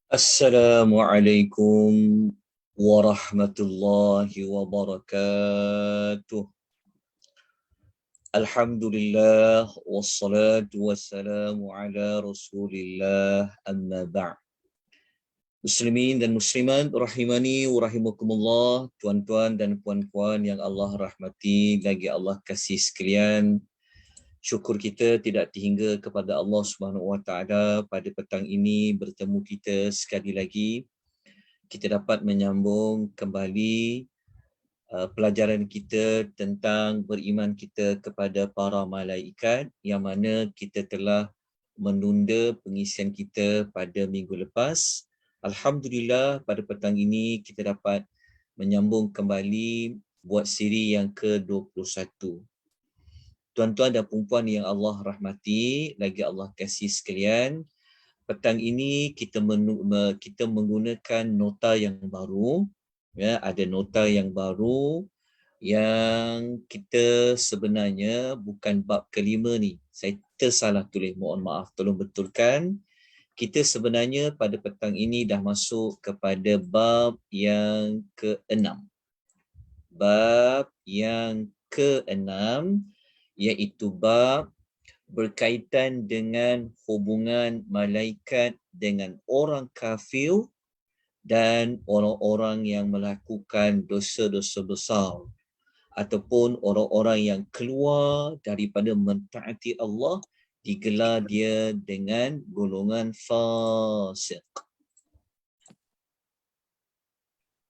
Assalamualaikum warahmatullahi wabarakatuh. Alhamdulillah wassalatu wassalamu ala Rasulillah amma ba'd. Muslimin dan muslimat rahimani wa rahimakumullah, tuan-tuan dan puan-puan yang Allah rahmati lagi Allah kasih sekalian. Syukur kita tidak terhingga kepada Allah Subhanahu Wa Taala pada petang ini bertemu kita sekali lagi. Kita dapat menyambung kembali pelajaran kita tentang beriman kita kepada para malaikat, yang mana kita telah menunda pengisian kita pada minggu lepas. Alhamdulillah, pada petang ini kita dapat menyambung kembali buat siri yang ke-21. Tuan-tuan dan puan-puan yang Allah rahmati, lagi Allah kasih sekalian, petang ini kita menggunakan nota yang baru. Ya, ada nota yang baru yang kita sebenarnya bukan bab kelima ni. Saya tersalah tulis, mohon maaf, tolong betulkan. Kita sebenarnya pada petang ini dah masuk kepada bab yang ke-6. Bab yang ke-6 iaitu bab berkaitan dengan hubungan malaikat dengan orang kafir dan orang-orang yang melakukan dosa-dosa besar, ataupun orang-orang yang keluar daripada mentaati Allah, digelar dia dengan golongan fasik.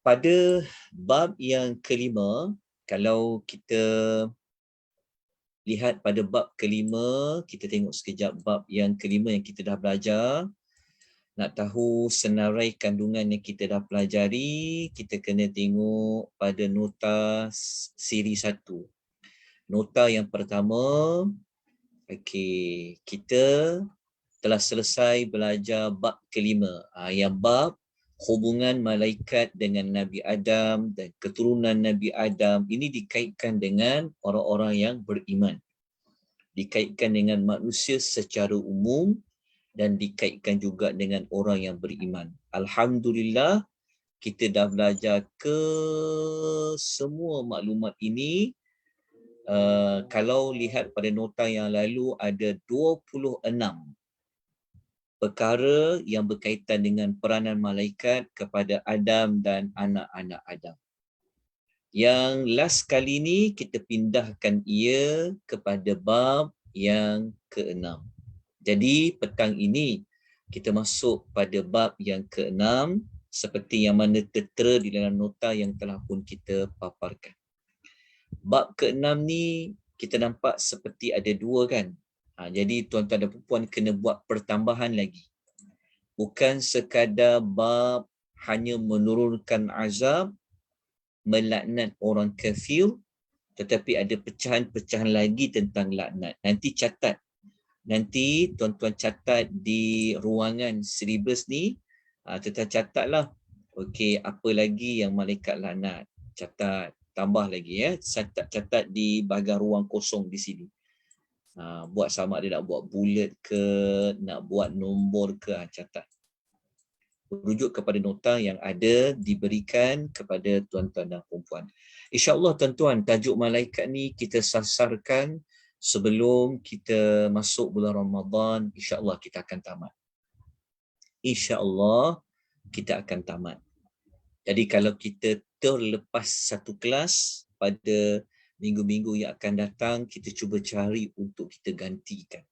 Pada bab yang kelima, kalau kita lihat pada bab kelima, kita tengok sekejap bab yang kelima yang kita dah belajar. Nak tahu senarai kandungan yang kita dah pelajari, kita kena tengok pada nota siri 1. Nota yang pertama, kita telah selesai belajar bab kelima. Yang bab hubungan malaikat dengan Nabi Adam dan keturunan Nabi Adam. Ini dikaitkan dengan orang-orang yang beriman. Dikaitkan dengan manusia secara umum dan dikaitkan juga dengan orang yang beriman. Alhamdulillah, kita dah belajar ke semua maklumat ini. Kalau lihat pada nota yang lalu, ada 26 perkara yang berkaitan dengan peranan malaikat kepada Adam dan anak-anak Adam. Yang last kali ni kita pindahkan ia kepada bab yang ke-6. Jadi petang ini kita masuk pada bab yang ke-6 seperti yang mana tertera di dalam nota yang telah pun kita paparkan. Bab ke-6 ni kita nampak seperti ada dua kan. Jadi tuan-tuan dan puan kena buat pertambahan lagi. Bukan sekadar bab hanya menurunkan azab, melaknat orang kafir, tetapi ada pecahan-pecahan lagi tentang laknat. Nanti catat. Nanti tuan-tuan catat di ruangan silibus ni, tuan-tuan catatlah. Okey, apa lagi yang malaikat laknat? Catat, tambah lagi ya. Catat di bahagian ruang kosong di sini. Buat sama ada nak buat bulat ke, nak buat nombor ke, catat. Rujuk kepada nota yang ada diberikan kepada tuan-tuan dan puan-puan. InsyaAllah tuan-tuan, tajuk malaikat ni kita sasarkan sebelum kita masuk bulan Ramadan. InsyaAllah kita akan tamat. InsyaAllah kita akan tamat. Jadi kalau kita terlepas satu kelas pada minggu-minggu yang akan datang, kita cuba cari untuk kita gantikan.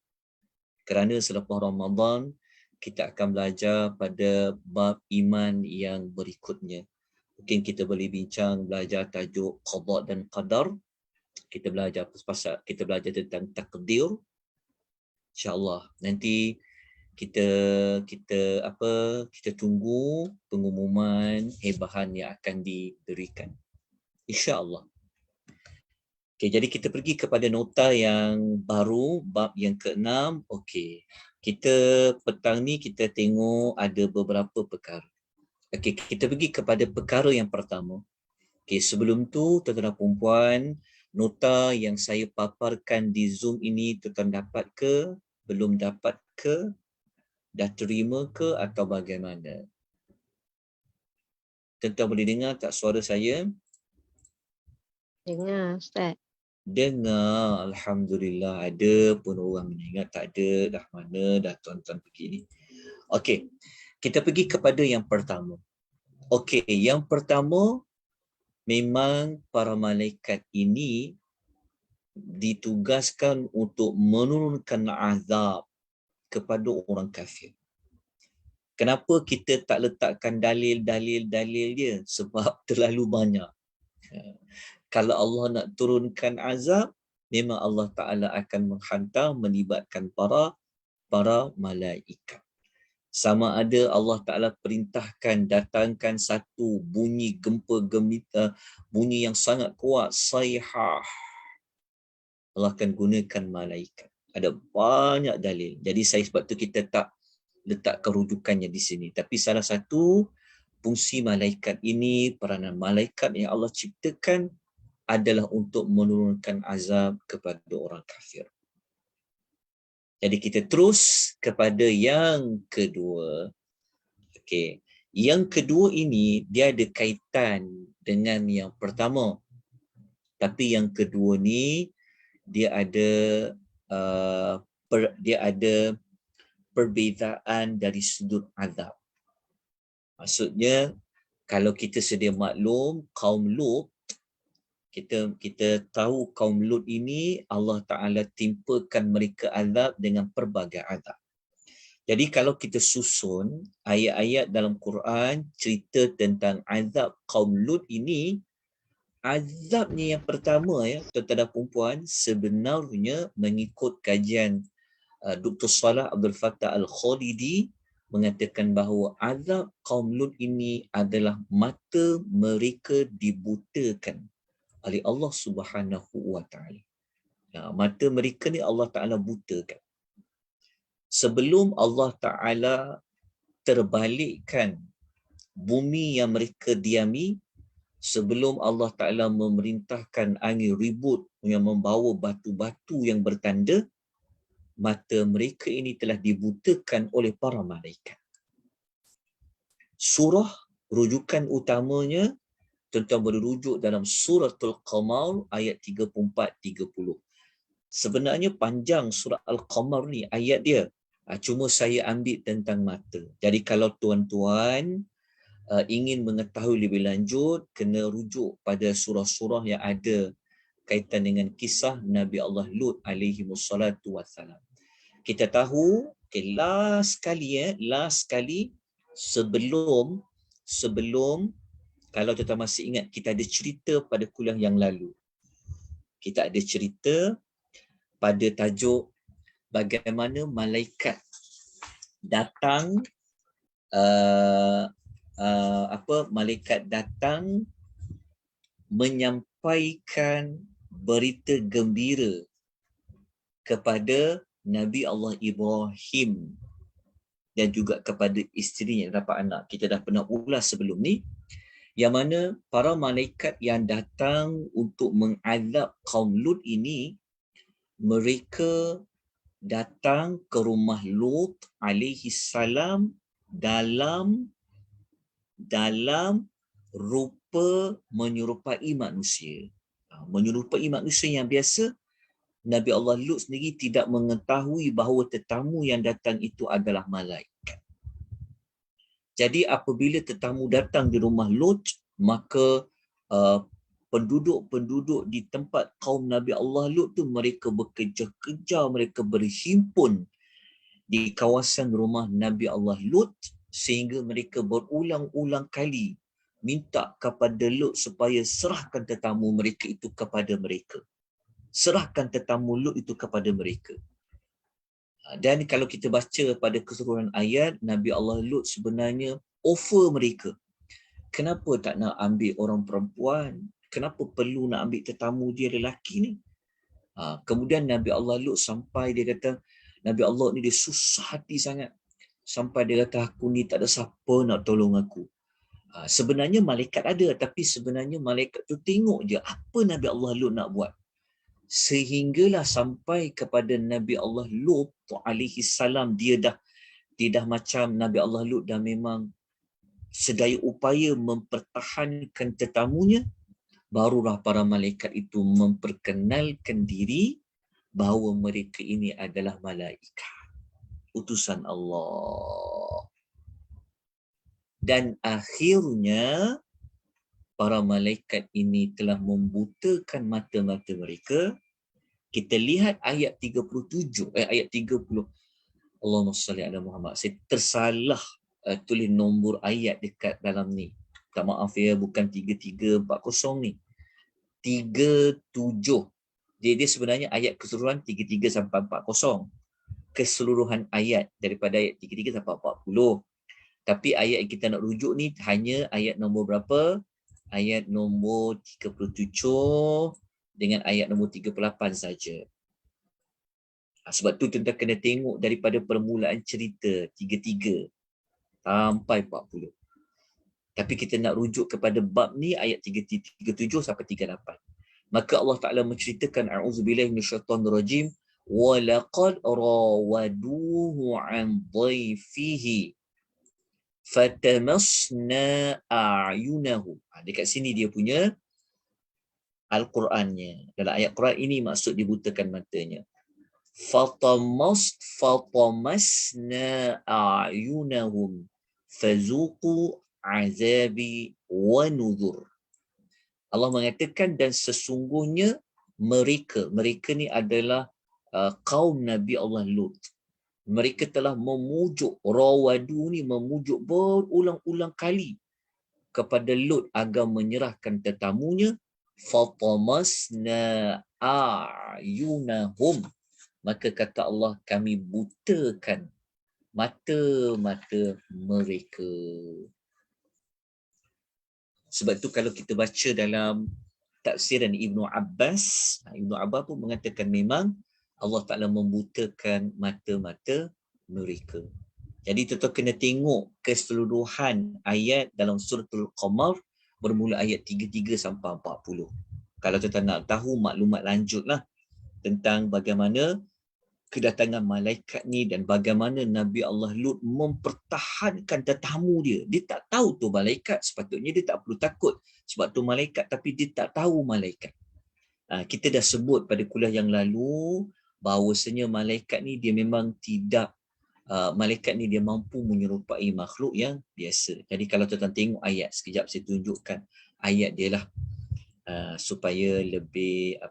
Kerana selepas Ramadan, kita akan belajar pada bab iman yang berikutnya. Mungkin kita boleh bincang, belajar tajuk qada dan qadar. Kita belajar tentang takdir. InsyaAllah nanti kita tunggu pengumuman hebahan yang akan diberikan. InsyaAllah. Okey, jadi kita pergi kepada nota yang baru, bab yang ke-6. Okey. Kita petang ni kita tengok ada beberapa perkara. Okey, kita pergi kepada perkara yang pertama. Okey, sebelum tu tuan-tuan dan puan, nota yang saya paparkan di Zoom ini tuan-tuan dapat ke? Belum dapat ke? Dah terima ke atau bagaimana? Tuan-tuan boleh dengar tak suara saya? Dengar, Ustaz. Dengar, Alhamdulillah. Ada pun orang ingat tak ada, dah mana dah tuan-tuan pergi ni. Okey, kita pergi kepada yang pertama. Okey, yang pertama, memang para malaikat ini ditugaskan untuk menurunkan azab kepada orang kafir. Kenapa kita tak letakkan dalil dia? Sebab terlalu banyak. Kalau Allah nak turunkan azab, memang Allah Ta'ala akan menghantar, melibatkan para malaikat. Sama ada Allah Ta'ala perintahkan datangkan satu bunyi gempa gemita, bunyi yang sangat kuat, sayhah. Allah akan gunakan malaikat. Ada banyak dalil. Jadi sebab tu kita tak letakkan rujukannya di sini. Tapi salah satu fungsi malaikat ini, peranan malaikat yang Allah ciptakan adalah untuk menurunkan azab kepada orang kafir. Jadi kita terus kepada yang kedua. Okey. Yang kedua ini dia ada kaitan dengan yang pertama. Tapi yang kedua ni dia ada dia ada perbezaan dari sudut azab. Maksudnya kalau kita sedia maklum kaum Lut, kita tahu kaum Lut ini Allah Ta'ala timpakan mereka azab dengan pelbagai azab. Jadi kalau kita susun ayat-ayat dalam Quran cerita tentang azab kaum Lut ini, azabnya yang pertama ya, tuan-tuan dan puan, sebenarnya mengikut kajian Dr. Salah Abdul Fattah Al-Khalidi mengatakan bahawa azab kaum Lut ini adalah mata mereka dibutakan oleh Allah Subhanahu wa Ta'ala. Mata mereka ni Allah Ta'ala butakan. Sebelum Allah Ta'ala terbalikkan bumi yang mereka diami, sebelum Allah Ta'ala memerintahkan angin ribut yang membawa batu-batu yang bertanda, mata mereka ini telah dibutakan oleh para malaikat. Surah rujukan utamanya tuan-tuan boleh rujuk dalam Suratul Qamar ayat 34-30. Sebenarnya panjang surah Al-Qamar ni ayat dia. Cuma saya ambil tentang mata. Jadi kalau tuan-tuan ingin mengetahui lebih lanjut, kena rujuk pada surah-surah yang ada kaitan dengan kisah Nabi Allah Lut alaihi wassalatu wassalam. Kita tahu, last kali sebelum kalau tuan-tuan masih ingat, kita ada cerita pada kuliah yang lalu. Kita ada cerita pada tajuk bagaimana malaikat datang malaikat datang menyampaikan berita gembira kepada Nabi Allah Ibrahim dan juga kepada isterinya yang dapat anak. Kita dah pernah ulas sebelum ni, yang mana para malaikat yang datang untuk mengazab kaum Lut ini, mereka datang ke rumah Lut alaihi salam dalam rupa menyerupai manusia. Menyerupai manusia yang biasa. Nabi Allah Lut sendiri tidak mengetahui bahawa tetamu yang datang itu adalah malaikat. Jadi apabila tetamu datang di rumah Lut, maka penduduk-penduduk di tempat kaum Nabi Allah Lut tu mereka bekerja-kerja, mereka berhimpun di kawasan rumah Nabi Allah Lut sehingga mereka berulang-ulang kali minta kepada Lut supaya serahkan tetamu mereka itu kepada mereka. Serahkan tetamu Lut itu kepada mereka. Dan kalau kita baca pada keseluruhan ayat, Nabi Allah Lut sebenarnya offer mereka. Kenapa tak nak ambil orang perempuan? kenapa perlu nak ambil tetamu dia lelaki ni? Kemudian Nabi Allah Lut sampai dia kata, Nabi Allah ni dia susah hati sangat. Sampai dia kata, aku ni tak ada siapa nak tolong aku. Sebenarnya malaikat ada, tapi sebenarnya malaikat tu tengok je apa Nabi Allah Lut nak buat. Sehinggalah sampai kepada Nabi Allah Lut alaihi salam, dia dah macam Nabi Allah Lut dah memang sedaya upaya mempertahankan tetamunya, barulah para malaikat itu memperkenalkan diri bahawa mereka ini adalah malaikat, utusan Allah. Dan akhirnya para malaikat ini telah membutakan mata-mata mereka. Kita lihat ayat 37, ayat 30. Allahumma salli ala Muhammad. Saya tersalah tulis nombor ayat dekat dalam ni. Tak maaf ya, bukan 3340 ni. 37. Dia sebenarnya ayat keseluruhan 33 sampai 40. Keseluruhan ayat daripada ayat 33 sampai 40. Tapi ayat yang kita nak rujuk ni hanya ayat nombor berapa? Ayat nombor 37 dengan ayat nombor 38 saja. Sebab tu kita kena tengok daripada permulaan cerita 33 sampai 40. Tapi kita nak rujuk kepada bab ni ayat 37 sampai 38. Maka Allah Ta'ala menceritakan, a'udzubillahi minasyaitonirrajim, wa laqad rawaduhu 'an dhaifihi fatamasna a'yunahu. Dekat sini dia punya Al-Qurannya. Dalam ayat Quran ini maksud dibutakan matanya. Fatamasna a'yunahum fazuqu azabi wa nuzur. Allah mengatakan, dan sesungguhnya mereka ni adalah kaum Nabi Allah Lut. Mereka telah memujuk, rawadu ni memujuk berulang-ulang kali kepada Lut agar menyerahkan tetamunya. Fatamasna a'yunahum. Maka kata Allah, kami butakan mata-mata mereka. Sebab itu kalau kita baca dalam tafsiran Ibnu Abbas pun mengatakan memang Allah Ta'ala membutakan mata-mata mereka. Jadi tuan-tuan kena tengok keseluruhan ayat dalam suratul Qamar bermula ayat 33 sampai 40. Kalau tuan-tuan nak tahu maklumat lanjutlah tentang bagaimana kedatangan malaikat ni dan bagaimana Nabi Allah Lut mempertahankan tetamu dia. Dia tak tahu tu malaikat, sepatutnya dia tak perlu takut sebab tu malaikat, tapi dia tak tahu malaikat. Kita dah sebut pada kuliah yang lalu bahawasanya malaikat ni dia memang tidak, malaikat ni dia mampu menyerupai makhluk yang biasa. Jadi kalau tuan-tuan tengok ayat, sekejap saya tunjukkan ayat dia lah, supaya lebih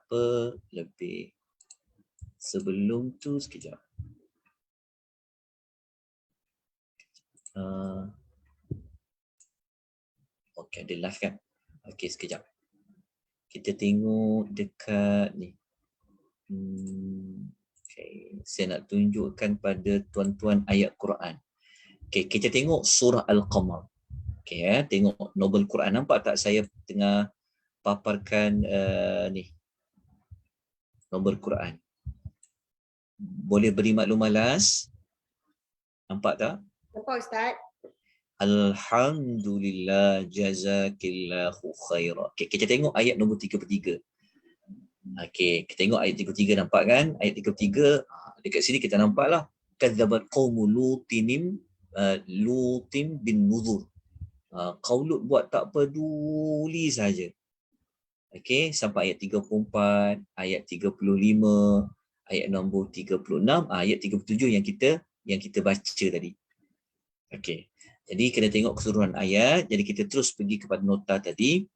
sebelum tu sekejap. Okey, ada live kan? Okey, sekejap. Kita tengok dekat ni. Okay. Saya nak tunjukkan pada tuan-tuan ayat Quran. Okay, kita tengok surah Al-Qamar. Okay, tengok Nobel Quran. Nampak tak saya tengah paparkan ni Nobel Quran. Boleh beri maklum alas? Nampak tak? Nampak Ustaz. Alhamdulillah jazakillahu khairah. Okay, kita tengok ayat nombor 33. Okey, kita tengok ayat 33, nampak kan? Ayat 33, dekat sini kita nampaklah kadzabat qaumul lutin bin nuzur. Kaum Lut buat tak peduli saja. Okey, sampai ayat 34, ayat 35, ayat nombor 36, ayat 37 yang kita baca tadi. Okey. Jadi kena tengok keseluruhan ayat. Jadi kita terus pergi kepada nota tadi.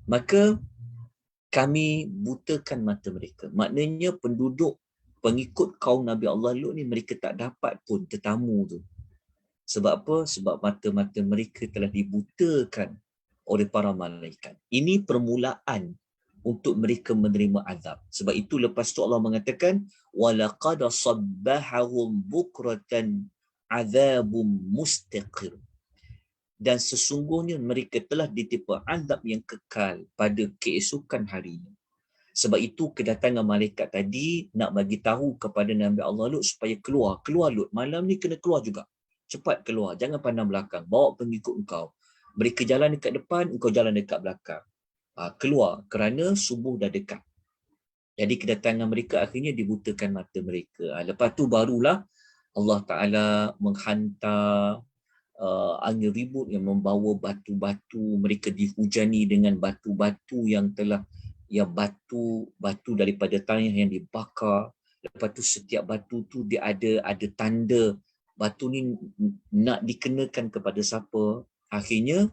Maka kami butakan mata mereka. Maknanya penduduk, pengikut kaum Nabi Allah Lut ni, mereka tak dapat pun tetamu tu. Sebab apa? Sebab mata-mata mereka telah dibutakan oleh para malaikat. Ini permulaan untuk mereka menerima azab. Sebab itu lepas tu Allah mengatakan, وَلَقَدَ صَبَّحَهُمْ بُكْرَةً عَذَابٌ مُسْتَقِرٌ. dan sesungguhnya mereka telah ditimpa azab yang kekal pada keesokan harinya. Sebab itu kedatangan malaikat tadi nak bagi tahu kepada Nabi Allah Lut supaya keluar Lut, malam ni kena keluar juga. Cepat keluar, jangan pandang belakang, bawa pengikut engkau. Mereka jalan dekat depan, engkau jalan dekat belakang. Keluar kerana subuh dah dekat. Jadi kedatangan mereka akhirnya dibutakan mata mereka. Lepas tu barulah Allah Ta'ala menghantar angin ribut yang membawa batu-batu, mereka dihujani dengan batu-batu yang telah batu daripada tanah yang dibakar. Lepas tu setiap batu tu dia ada tanda batu ni nak dikenakan kepada siapa. Akhirnya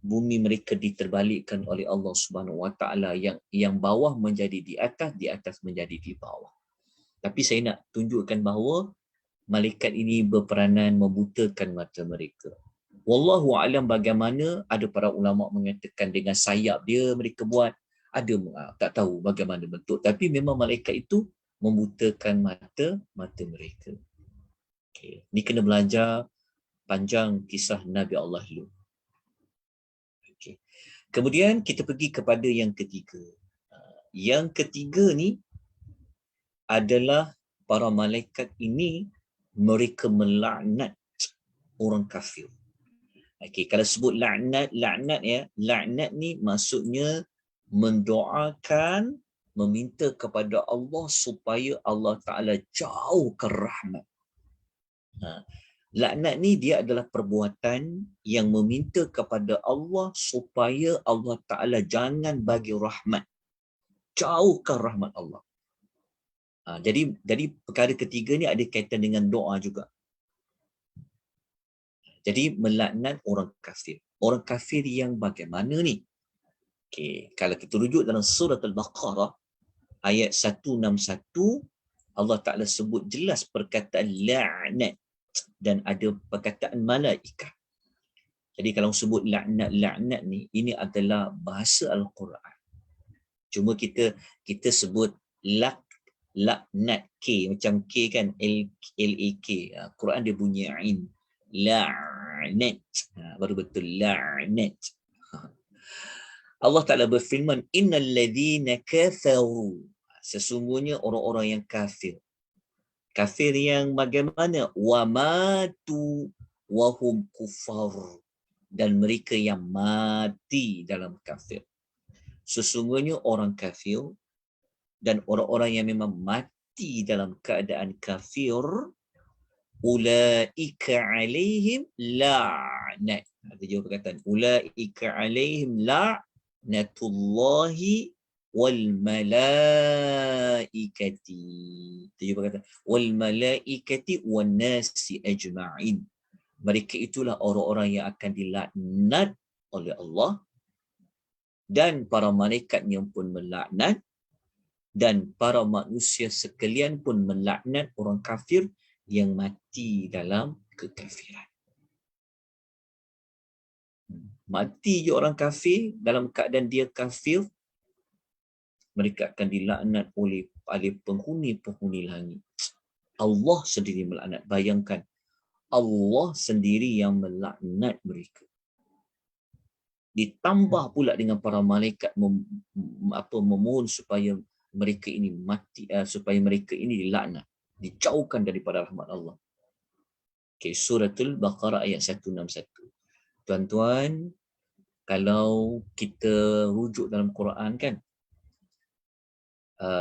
bumi mereka diterbalikkan oleh Allah Subhanahu Wa Taala, yang bawah menjadi di atas menjadi di bawah. Tapi saya nak tunjukkan bahawa malaikat ini berperanan membutakan mata mereka. Wallahu alam bagaimana, ada para ulama mengatakan dengan sayap dia mereka buat, ada tak tahu bagaimana bentuk, tapi memang malaikat itu membutakan mata mereka. Okey, ni kena belajar panjang kisah Nabi Allah Lut. Okey. Kemudian kita pergi kepada yang ketiga. Yang ketiga ni adalah para malaikat ini mereka melaknat orang kafir. Okey, kalau sebut laknat ya, laknat ni maksudnya mendoakan, meminta kepada Allah supaya Allah Ta'ala jauhkan rahmat. Laknat ni dia adalah perbuatan yang meminta kepada Allah supaya Allah Ta'ala jangan bagi rahmat, jauhkan rahmat Allah. Jadi perkara ketiga ni ada kaitan dengan doa juga. Jadi melaknat orang kafir. Orang kafir yang bagaimana ni? Okay. Kalau kita rujuk dalam surah Al-Baqarah ayat 161, Allah Ta'ala sebut jelas perkataan la'nat dan ada perkataan malaikat. Jadi kalau sebut laknat ni, ini adalah bahasa Al-Quran. Cuma kita sebut laknat K, macam K kan, L-A-K. Quran dia bunyi ain. La'nat. Baru betul la'nat. Allah Ta'ala berfirman, innal ladzina kafaru, sesungguhnya orang-orang yang kafir. Kafir yang bagaimana? Wa matu wa hum kufar, dan mereka yang mati dalam kafir. Sesungguhnya orang kafir dan orang-orang yang memang mati dalam keadaan kafir, ulaika alaihim la'nat. Ada juga perkataan ulaika alaihim la'natullahi wal malaikati. Itu juga perkataan wal malaikati wan nasi ajma'in. Mereka itulah orang-orang yang akan dilaknat oleh Allah, dan para malaikatnya pun melaknat, dan para manusia sekalian pun melaknat orang kafir yang mati dalam kekafiran. Mati je orang kafir dalam keadaan dia kafir, mereka akan dilaknat oleh penghuni-penghuni langit. Allah sendiri melaknat. Bayangkan, Allah sendiri yang melaknat mereka. Ditambah pula dengan para malaikat memohon supaya mereka ini mati, supaya mereka ini dilaknat, dijauhkan daripada rahmat Allah. Okay, suratul Baqarah ayat 161. Tuan-tuan, kalau kita rujuk dalam Quran kan,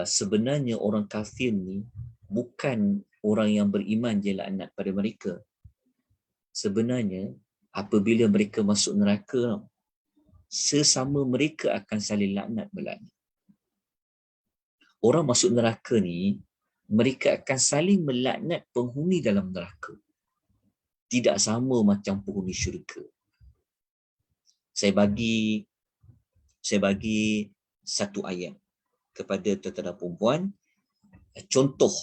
sebenarnya orang kafir ni bukan orang yang beriman je laknat pada mereka. Sebenarnya apabila mereka masuk neraka, sesama mereka akan saling laknat melaknat. Orang masuk neraka ni, mereka akan saling melaknat penghuni dalam neraka. Tidak sama macam penghuni syurga. Saya bagi satu ayat kepada tuan-tuan dan puan-puan. Contoh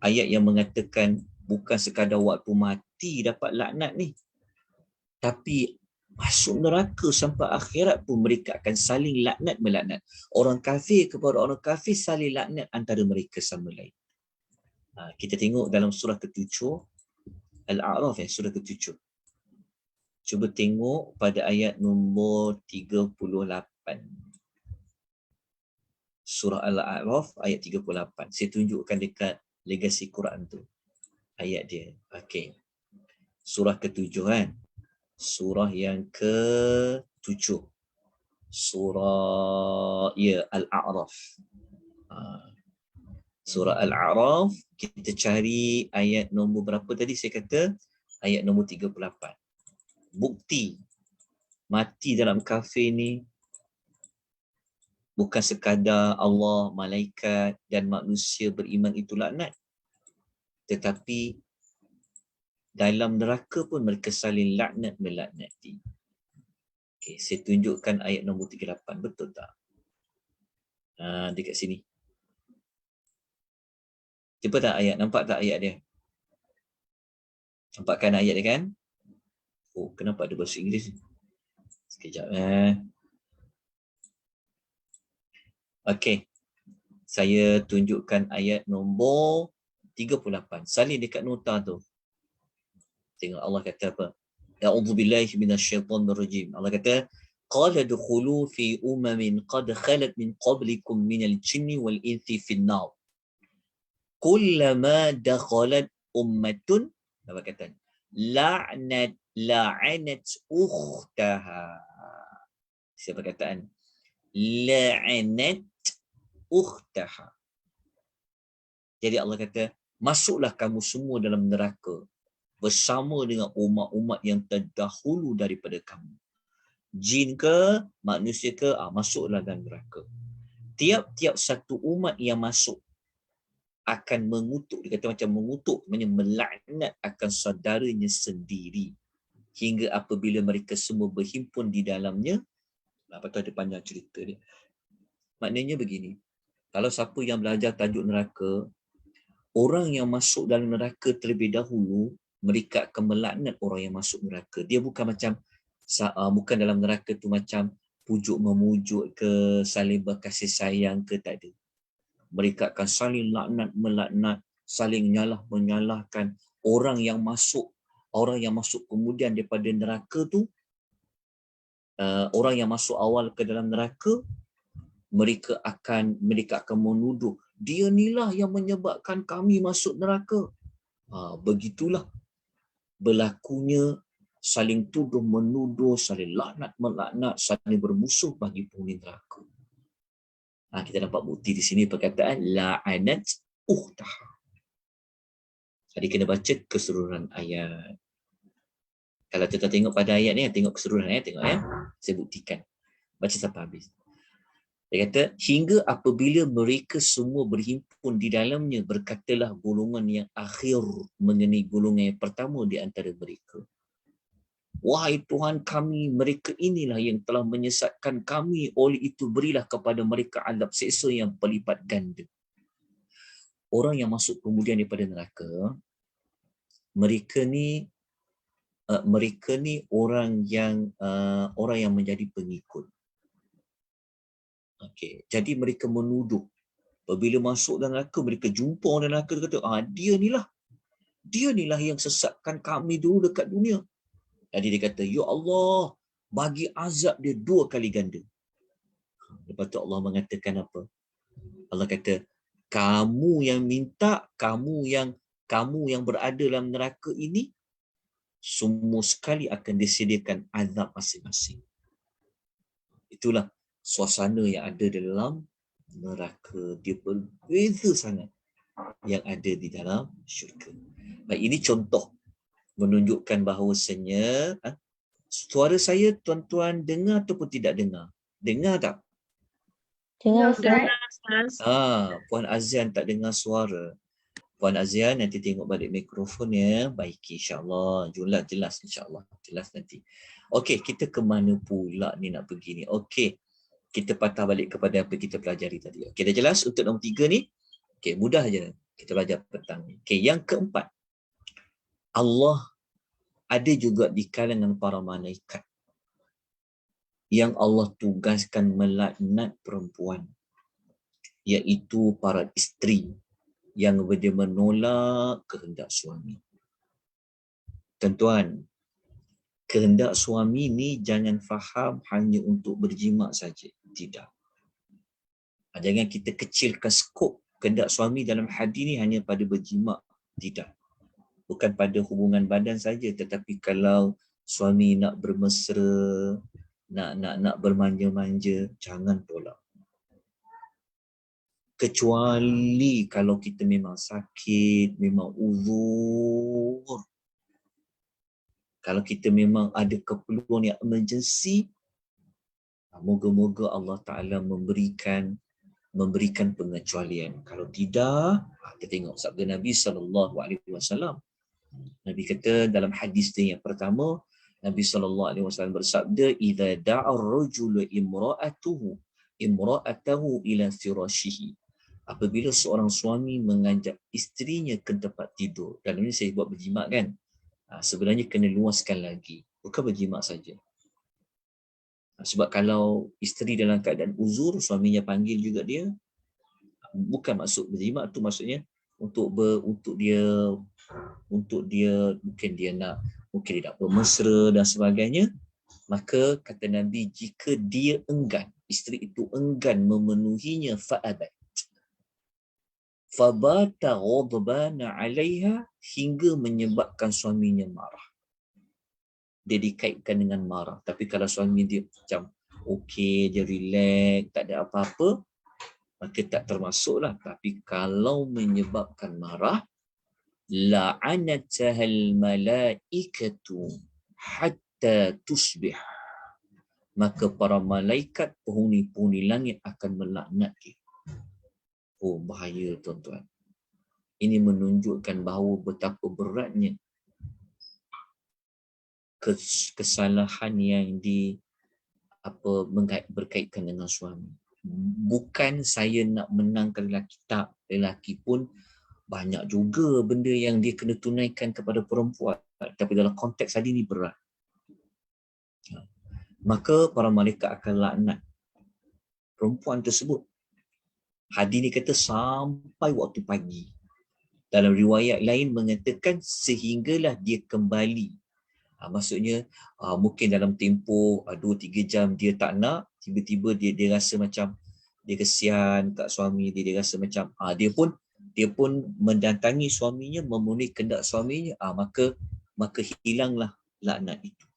ayat yang mengatakan bukan sekadar waktu mati dapat laknat ni, tapi masuk neraka sampai akhirat pun mereka akan saling laknat melaknat. Orang kafir kepada orang kafir saling laknat antara mereka sama lain. Kita tengok dalam surah ke-7 Al-A'raf, surah ke-7. Cuba tengok pada ayat nombor 38. Surah Al-A'raf ayat 38. Saya tunjukkan dekat legasi Quran tu. Ayat dia. Okey. Surah ke-7 kan. Surah yang ke-7. Surah Al-A'raf. Surah Al-A'raf, kita cari ayat nombor berapa tadi saya kata? Ayat nombor 38. Bukti mati dalam kafir ni bukan sekadar Allah, malaikat dan manusia beriman itu laknat. Tetapi dalam neraka pun mereka saling laknat melaknati. Okey, saya tunjukkan ayat nombor 38. Betul tak? Dekat sini. Cuba tak ayat? Nampak tak ayat dia? Nampakkan ayat dia kan? Oh, kenapa ada bahasa Inggeris? Sekejap. Okey. Saya tunjukkan ayat nombor 38. Salin dekat nota tu. Tengok Allah kata apa? A'udzubillahi minasyaitonirrajim. Allah kata, qala dukhulu fi umamin qad khalat min qablikum minal jinni wal insi fin nar. Kullama dakhalat ummatun, apa kata? La'anat ukhtaha. Siapa perkataan? La'anat ukhtaha. Jadi Allah kata, masuklah kamu semua dalam neraka bersama dengan umat-umat yang terdahulu daripada kamu. Jin ke, manusia ke, masuklah dalam neraka. Tiap-tiap satu umat yang masuk akan mengutuk, dia kata macam mengutuk, melaknat akan saudaranya sendiri. Hingga apabila mereka semua berhimpun di dalamnya, apa tu ada panjang cerita dia. Maknanya begini, kalau siapa yang belajar tajuk neraka, orang yang masuk dalam neraka terlebih dahulu, mereka akan melaknat orang yang masuk neraka. Dia bukan macam, bukan dalam neraka tu macam pujuk memujuk ke, saling berkasih sayang ke, tak ada. Mereka akan saling laknat, melaknat, saling nyalah menyalahkan. Orang yang masuk kemudian daripada neraka tu, orang yang masuk awal ke dalam neraka, mereka akan menuduh, dia inilah yang menyebabkan kami masuk neraka. Begitulah berlakunya saling tuduh menuduh, saling laknat melaknat, saling bermusuh bagi penghuni neraka. Kita dapat bukti di sini perkataan la'anat ukhtaha. Jadi kena baca keseluruhan ayat. Kalau kita tengok pada ayat ni, tengok keseluruhan ayat, tengok ya. Saya buktikan. Baca sampai habis. Dia kata, hingga apabila mereka semua berhimpun di dalamnya, berkatalah golongan yang akhir mengenai golongan yang pertama di antara mereka. Wahai Tuhan kami, mereka inilah yang telah menyesatkan kami, oleh itu berilah kepada mereka azab seksa yang berlipat ganda. Orang yang masuk kemudian daripada neraka, mereka ni orang yang menjadi pengikut. Okey, jadi mereka menuduh. Apabila masuk dalam neraka, mereka jumpa orang neraka, kata, dia inilah yang sesatkan kami dulu dekat dunia. Jadi dia kata, ya Allah, bagi azab dia 2 kali ganda. Lepas tu Allah mengatakan apa? Allah kata, kamu yang minta, kamu yang berada dalam neraka ini, semua sekali akan disediakan azab masing-masing. Itulah suasana yang ada dalam neraka. Dia berbeza sangat yang ada di dalam syurga. Baik, ini contoh menunjukkan bahawasanya suara saya tuan-tuan dengar ataupun tidak dengar? Dengar tak? Dengar, Ustaz. Puan Azian tak dengar suara. Puan Azian nanti tengok balik mikrofon ya. Baik, insya-Allah. Jelas insya-Allah. Jelas nanti. Okey, kita ke mana pula ni nak pergi ni? Okey. Kita patah balik kepada apa kita pelajari tadi. Okey, dah jelas untuk nombor 3 ni? Okey, mudah je kita belajar petang ni. Okey, yang keempat. Allah ada juga di kalangan para malaikat yang Allah tugaskan melaknat perempuan, iaitu para isteri yang dia menolak kehendak suami. Tuan-tuan, kehendak suami ni jangan faham hanya untuk berjima saja. Tidak. Jangan kita kecilkan skop kehendak suami dalam hadis ni hanya pada berjima. Tidak. Bukan pada hubungan badan saja, tetapi kalau suami nak bermesra, nak bermanja-manja, jangan tolak. Kecuali kalau kita memang sakit, memang uzur. Kalau kita memang ada keperluan yang emergency, moga-moga Allah Ta'ala memberikan pengecualian. Kalau tidak, kita tengok sabda Nabi SAW. Nabi kata dalam hadis dia yang pertama, Nabi SAW bersabda, "Idza da'a ar-rajulu imra'atahu ila firashihi." Apabila seorang suami mengajak isterinya ke tempat tidur. Dan ini saya buat berjimat kan. Sebenarnya kena luaskan lagi. Bukan berjimat saja. Sebab kalau isteri dalam keadaan uzur, suaminya panggil juga dia, bukan maksud berjimat tu, maksudnya untuk dia mungkin dia nak bermesra dan sebagainya. Maka kata Nabi, jika dia enggan, isteri itu enggan memenuhinya, fa'abat fabata ghadbana 'alaiha, hingga menyebabkan suaminya marah. Dia dikaitkan dengan marah. Tapi kalau suami dia macam okey, dia relax, tak ada apa-apa, maka tak termasuklah. Tapi kalau menyebabkan marah, la'anatahal malaikatu hatta tusbih, maka para malaikat penghuni-penghuni langit akan melaknat dia. Oh, bahaya tuan-tuan. Ini menunjukkan bahawa betapa beratnya kesalahan yang berkaitan dengan suami. Bukan saya nak menangkan lelaki, tak. Lelaki pun banyak juga benda yang dia kena tunaikan kepada perempuan. Tapi dalam konteks tadi ni berat. Maka para malaikat akan laknat perempuan tersebut. Hadis ni kata sampai waktu pagi. Dalam riwayat lain mengatakan sehinggalah dia kembali. Maksudnya mungkin dalam tempoh 2-3 jam dia tak nak, tiba-tiba dia rasa macam dia kesian kat suami dia, dia rasa macam dia pun mendatangi suaminya, memenuhi kehendak suaminya, maka hilanglah laknat itu.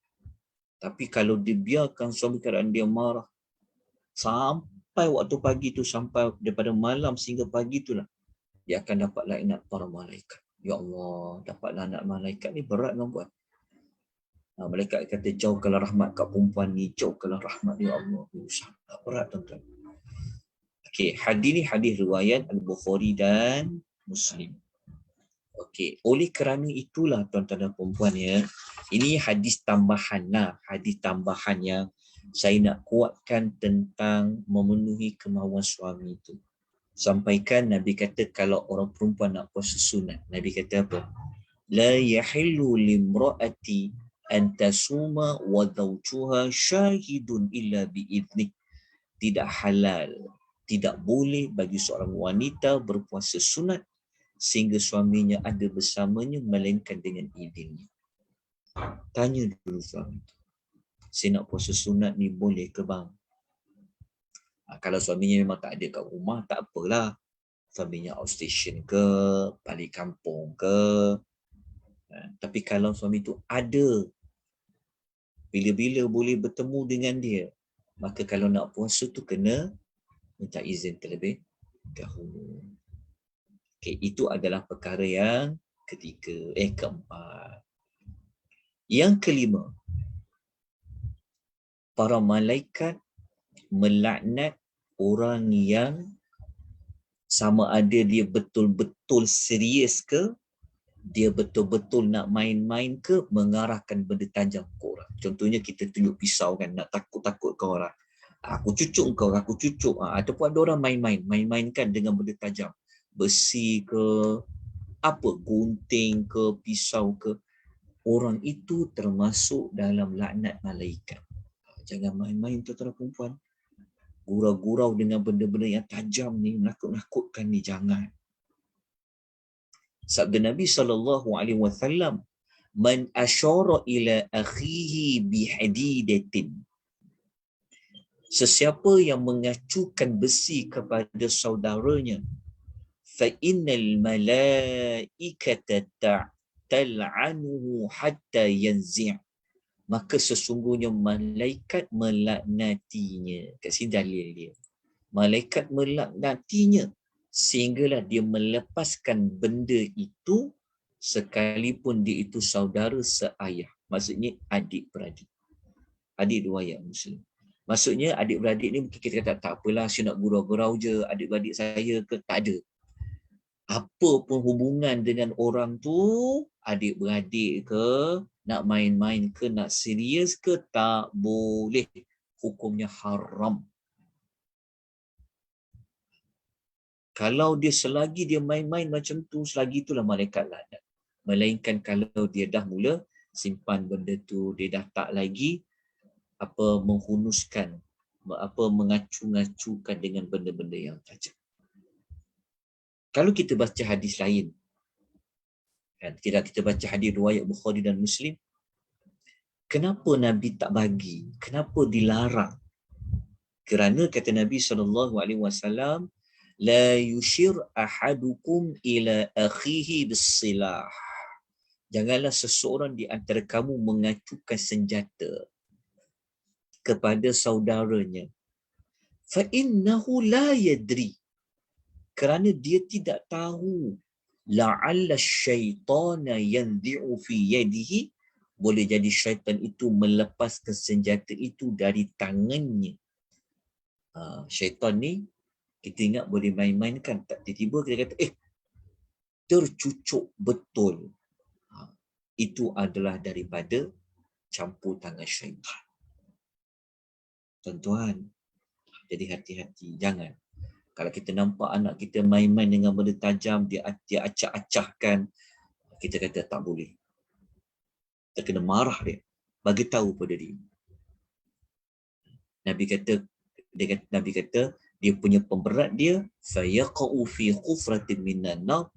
Tapi kalau dibiarkan suami keadaan dia marah sampai waktu pagi tu, sampai daripada malam sehingga pagi tu lah, dia akan dapat laknat para malaikat. Ya Allah, dapat laknat malaikat ni berat kan buat. Malaikat kata jauhkanlah rahmat kat perempuan ni, jauhkanlah rahmat, ya Allah. Sangat berat tuan-tuan. Okey, hadis ni hadis riwayat Al-Bukhari dan Muslim. Okey, oleh kerana itulah tuan-tuan dan puan-puan ya, ini hadis tambahan lah, hadis tambahan yang saya nak kuatkan tentang memenuhi kemahuan suami itu. Sampaikan Nabi kata kalau orang perempuan nak puasa sunat, Nabi kata apa? La yahillu limra'ati an tasuma wa zawjuha syahidun illa bi'idznik. Tidak halal, tidak boleh bagi seorang wanita berpuasa sunat sehingga suaminya ada bersamanya melainkan dengan izinnya. Tanya dulu suami, saya nak puasa sunat ni boleh ke bang? Kalau suaminya memang tak ada kat rumah, tak apalah. Suaminya outstation ke, balik kampung ke. Tapi kalau suami tu ada, bila-bila boleh bertemu dengan dia, maka kalau nak puasa tu kena minta izin terlebih dahulu. Okay, itu adalah perkara yang keempat. Yang kelima, para malaikat melaknat orang yang sama ada dia betul-betul serius ke, dia betul-betul nak main-main ke, mengarahkan benda tajam ke orang. Contohnya kita tunjuk pisau kan, nak takut-takut ke orang. Aku cucuk kau, aku cucuk. Ataupun ada orang main-mainkan dengan benda tajam. Besi ke, gunting ke, pisau ke. Orang itu termasuk dalam laknat malaikat. Jangan main-main tuan-tuan perempuan. Gurau-gurau dengan benda-benda yang tajam ni, menakut-nakutkan ni, jangan. Sabda Nabi SAW, Man asyara ila akhihi bihadidatin. Sesiapa yang mengacukan besi kepada saudaranya, fa innal malaikata tal'anuhu hatta yanzi'. Maka sesungguhnya malaikat melaknatinya. Kat sini dalil dia. Malaikat melaknatinya sehinggalah dia melepaskan benda itu sekalipun dia itu saudara seayah. Maksudnya adik-beradik. Adik dua ayah Muslim. Maksudnya adik-beradik ni mungkin kita kata tak apalah, saya nak gurau-gurau je adik-beradik saya ke, tak ada. Apa pun hubungan dengan orang tu, adik-beradik ke, nak main-main ke, nak serius ke, tak boleh. Hukumnya haram. Kalau dia selagi dia main-main macam tu, selagi itulah malaikat laknat. Melainkan kalau dia dah mula simpan benda tu, dia dah tak lagi menghunuskan, mengacu-ngacukan dengan benda-benda yang tajam. Kalau kita baca hadis lain, kan, kita baca hadis riwayat Bukhari dan Muslim, kenapa Nabi tak bagi? Kenapa dilarang? Kerana kata Nabi SAW, la yushir ahadukum ila akhihi bis-silah. Janganlah seseorang di antara kamu mengacukan senjata kepada saudaranya. Fa innahu la yadri. Kerana dia tidak tahu. La'alla syaitana yanzi'u fi yadihi. Boleh jadi syaitan itu melepaskan senjata itu dari tangannya. Syaitan ni kita ingat boleh main-mainkan, tak tiba-tiba kita kata tercucuk betul. Itu adalah daripada campur tangan syaitan. Tuan-tuan, jadi hati-hati, jangan. Kalau kita nampak anak kita main-main dengan benda tajam, dia acah-acahkan, kita kata tak boleh. Kita kena marah dia, bagi tahu pada dia. Nabi kata dia punya pemberat dia, fayaqa'u fi khufratin minan nar,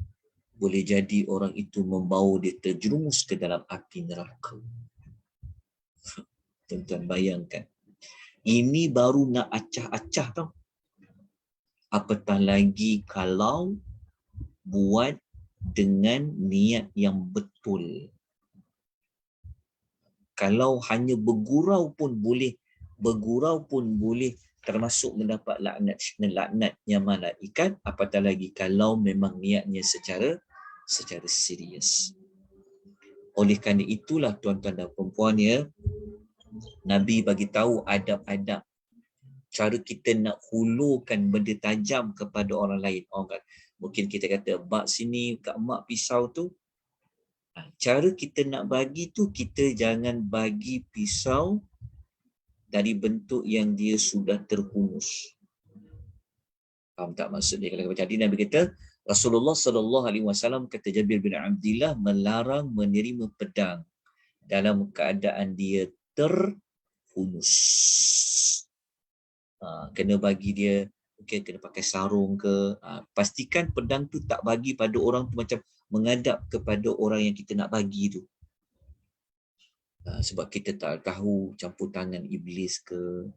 boleh jadi orang itu membawa dia terjerumus ke dalam api neraka. Tuan-tuan bayangkan, ini baru nak acah-acah tau. Apatah lagi kalau buat dengan niat yang betul. Kalau hanya bergurau pun boleh, termasuk mendapat laknatnya malaikat, apatah lagi kalau memang niatnya secara serius. Oleh kerana itulah tuan-tuan dan puan-puan ya, Nabi bagi tahu adab-adab cara kita nak hulurkan benda tajam kepada orang lain. Mungkin kita kata, bak sini kat mak pisau tu. Cara kita nak bagi tu, kita jangan bagi pisau dari bentuk yang dia sudah terhunus. Faham tak maksud dia? Kalau jadi Nabi kata, Rasulullah SAW kata Jabir bin Abdillah melarang menerima pedang dalam keadaan dia terhunus. Kena bagi dia, mungkin kena pakai sarung ke. Pastikan pedang tu tak bagi pada orang tu macam menghadap kepada orang yang kita nak bagi tu. Sebab kita tak tahu campur tangan iblis ke.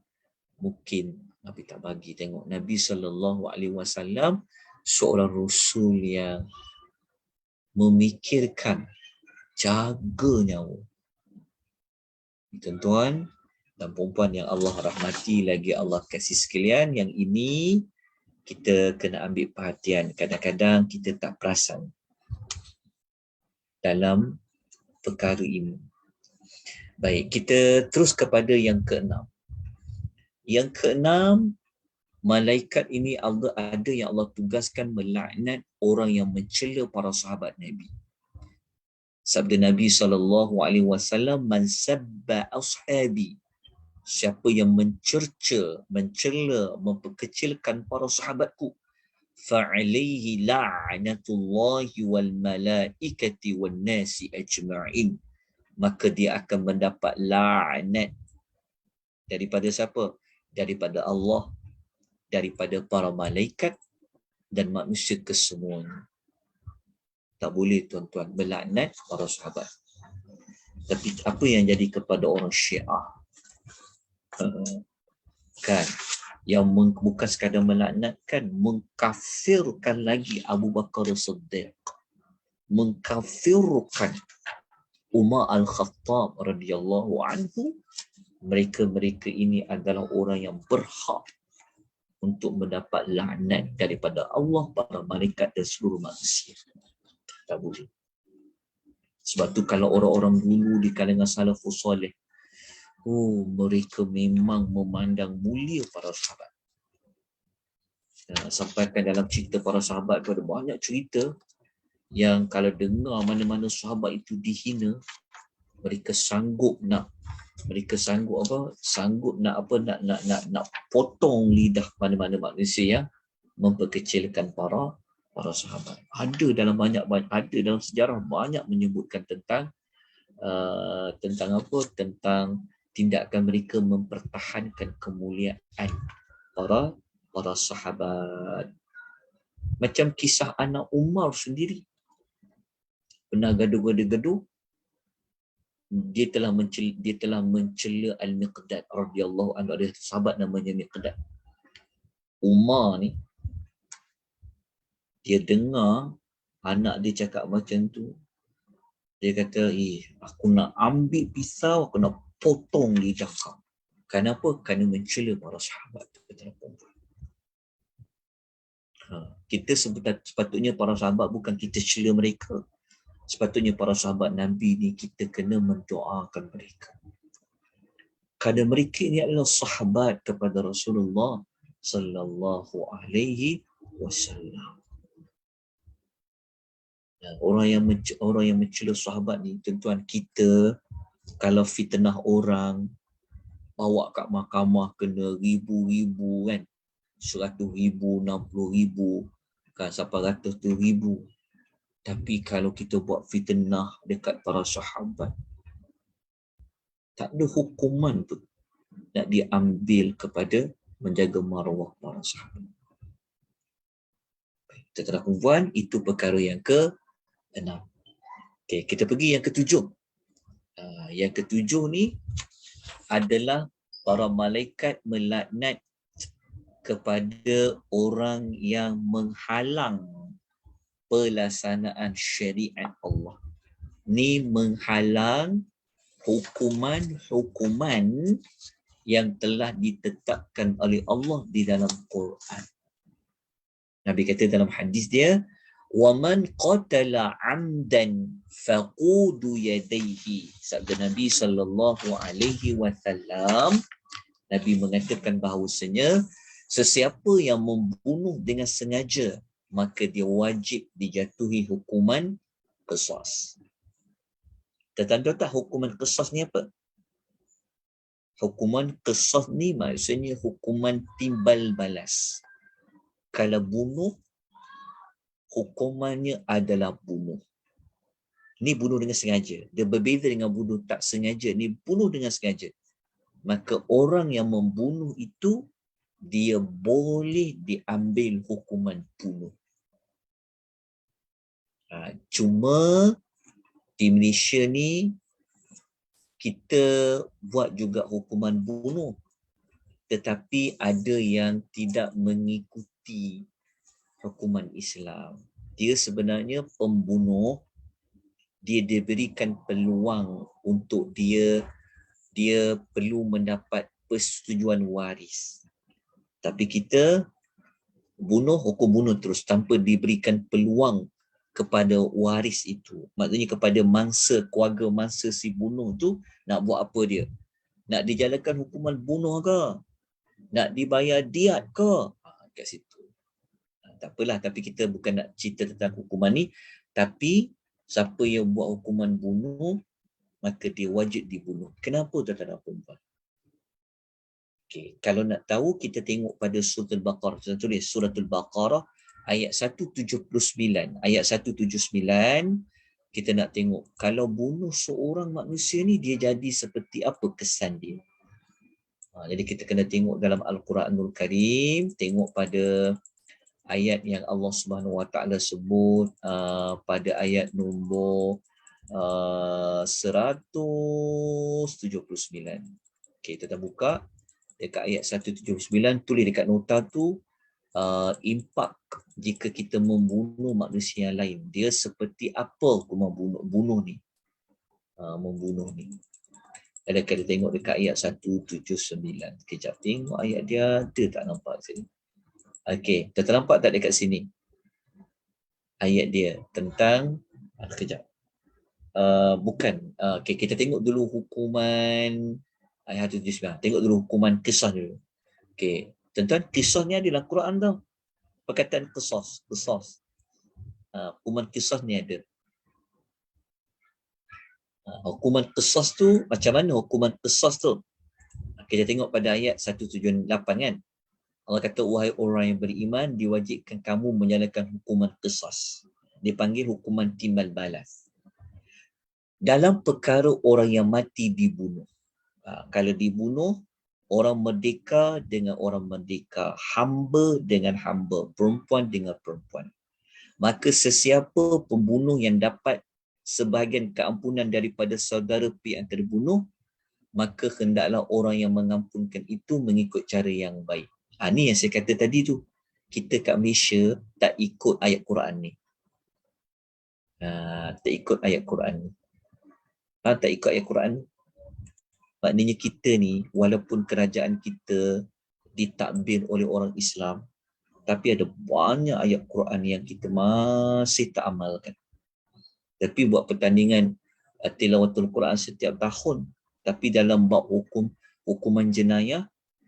Mungkin Nabi tak bagi. Tengok Nabi SAW seorang Rasul yang memikirkan jaga nyawa. Tuan-tuan dan perempuan yang Allah rahmati lagi Allah kasih sekalian, yang ini kita kena ambil perhatian. Kadang-kadang kita tak perasan dalam perkara ini. Baik, kita terus kepada yang keenam. Yang keenam, malaikat ini ada yang Allah tugaskan melaknat orang yang mencela para sahabat Nabi. Sabda Nabi SAW, man sabba ashabi, siapa yang mencela, memperkecilkan para sahabatku, fa'alaihi la'natullahi wal malaikati wan nasi ajma'in, maka dia akan mendapat laknat daripada siapa? Daripada Allah, daripada para malaikat dan manusia kesemuanya. Tak boleh tuan-tuan melaknat para sahabat. Tapi apa yang jadi kepada orang Syiah? Kan, yang bukan sekadar melaknatkan, mengkafirkan lagi Abu Bakar Siddiq, mengkafirkan Umar Al-Khattab radhiyallahu anhu. Mereka ini adalah orang yang berhak untuk mendapat laknat daripada Allah, para malaikat dan seluruh manusia. Tak boleh. Sebab tu kalau orang-orang dulu di kalangan salafus soleh, mereka memang memandang mulia para sahabat. Sampaikan dalam cerita para sahabat tu ada banyak cerita yang kalau dengar mana-mana sahabat itu dihina, mereka sanggup nak potong lidah mana-mana manusia yang memperkecilkan para sahabat. Ada dalam sejarah banyak menyebutkan tentang tindakan mereka mempertahankan kemuliaan para sahabat. Macam kisah anak Umar sendiri. Pernah gaduh-gaduh, dia telah mencela Al-Miqdad radhiyallahu anhu. Ada sahabat namanya Miqdad. Umar ni, dia dengar anak dia cakap macam tu, dia kata, aku nak ambil pisau, aku nak potong lidah kau. Kenapa? Kerana mencela para sahabat. Kita sepatutnya para sahabat bukan kita cela mereka. Sepatutnya para sahabat Nabi ni kita kena mendoakan mereka. Kerana mereka ini adalah sahabat kepada Rasulullah sallallahu alaihi wasallam. Orang yang mencela sahabat ni, tuan-tuan, kita kalau fitnah orang, bawa kat mahkamah kena ribu-ribu kan, 100,000, 60,000 kan, sampai 100,000. Tapi kalau kita buat fitnah dekat para sahabat, tak ada hukuman tu nak diambil kepada menjaga maruah para sahabat. Tuan-tuan puan, itu perkara yang ke-6. Okey, kita pergi yang ke-7. Yang ke-7 ni adalah para malaikat melaknat kepada orang yang menghalang pelaksanaan syariat Allah. Ni menghalang hukuman yang telah ditetapkan oleh Allah di dalam Quran. Nabi kata dalam hadis dia, وَمَنْ قَتَلَ عَمْدًا فَقُودُ يَدَيْهِ. Sabda Nabi SAW, Nabi mengatakan bahawasanya sesiapa yang membunuh dengan sengaja, maka dia wajib dijatuhi hukuman qisas. Tahu tak hukuman qisas ni apa? Hukuman qisas ni maksudnya hukuman timbal balas. Kalau bunuh, hukumannya adalah bunuh. Ni bunuh dengan sengaja. Dia berbeza dengan bunuh tak sengaja. Ni bunuh dengan sengaja. Maka orang yang membunuh itu, dia boleh diambil hukuman bunuh. Cuma di Malaysia ni kita buat juga hukuman bunuh, tetapi ada yang tidak mengikuti hukuman Islam. Dia sebenarnya pembunuh, dia diberikan peluang untuk dia perlu mendapat persetujuan waris. Tapi kita bunuh, hukum bunuh terus tanpa diberikan peluang kepada waris itu. Maksudnya kepada keluarga mangsa si bunuh tu nak buat apa dia? Nak dijalankan hukuman bunuh ke? Nak dibayar diat ke? Kat situ. Tak apalah, tapi kita bukan nak cerita tentang hukuman ni, tapi siapa yang buat hukuman bunuh, maka dia wajib dibunuh. Kenapa tuan-tuan dan puan-puan? Okey, kalau nak tahu kita tengok pada surah Al-Baqarah. Saya tulis surah Al-Baqarah ayat 179. Ayat 179 kita nak tengok kalau bunuh seorang manusia ni dia jadi seperti apa kesan dia. Jadi kita kena tengok dalam Al-Quranul Karim, tengok pada ayat yang Allah Subhanahu Wa Taala sebut pada ayat nombor 179. Okey, kita buka dekat ayat 179, tulis dekat nota tu, impak jika kita membunuh manusia lain, dia seperti apa hukuman bunuh ni. Membunuh ni. Ada kita tengok dekat ayat 179. Kejap tengok ayat dia ada tak nampak sini. Okey, ternampak tak dekat sini? Ayat dia tentang kejap. Bukan. Okey, kita tengok dulu hukuman ayat 179. Tengok dulu hukuman kisah dulu. Okey, tuan-tuan, kisah ni ada dalam Quran tau. Perkataan qisas. Hukuman kisah ni ada. Hukuman qisas tu macam mana hukuman qisas tu? Kita tengok pada ayat 178 kan. Allah kata, wahai orang yang beriman, diwajibkan kamu menjalankan hukuman qisas. Dipanggil hukuman timbal balas. Dalam perkara orang yang mati dibunuh. Kalau dibunuh, orang merdeka dengan orang merdeka, hamba dengan hamba, perempuan dengan perempuan. Maka sesiapa pembunuh yang dapat sebahagian keampunan daripada saudara pihak yang terbunuh, maka hendaklah orang yang mengampunkan itu mengikut cara yang baik. Ni yang saya kata tadi tu. Kita kat Malaysia tak ikut ayat Quran ni. Tak ikut ayat Quran ni. Tak ikut ayat Quran ni. Maknanya kita ni, walaupun kerajaan kita ditakbir oleh orang Islam, tapi ada banyak ayat Quran yang kita masih tak amalkan. Tapi buat pertandingan tilawatul Quran setiap tahun, tapi dalam bab hukuman jenayah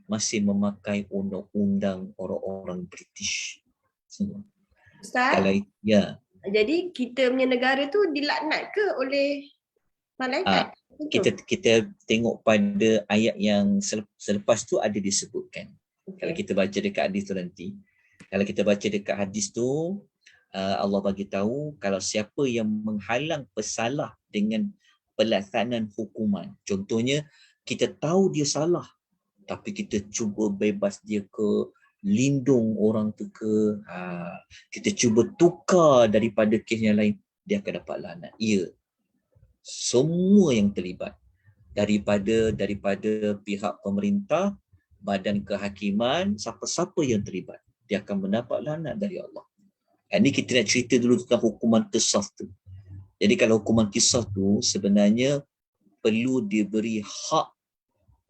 masih memakai undang-undang orang-orang British. Ustaz, Kalau ya. Jadi kita punya negara tu dilaknat ke oleh malaikat? Kita tengok pada ayat yang selepas tu ada disebutkan. Kalau kita baca dekat hadis tu nanti. Kalau kita baca dekat hadis tu, Allah bagi tahu kalau siapa yang menghalang pesalah dengan pelaksanaan hukuman. Contohnya, kita tahu dia salah, tapi kita cuba bebas dia ke, lindung orang tu ke, kita cuba tukar daripada kes yang lain, dia akan dapat laknat. Ya, semua yang terlibat daripada pihak pemerintah, badan kehakiman, siapa-siapa yang terlibat, dia akan mendapat laknat dari Allah. Ini kita nak cerita dulu tentang hukuman qisas tu. Jadi kalau hukuman qisas tu sebenarnya perlu diberi hak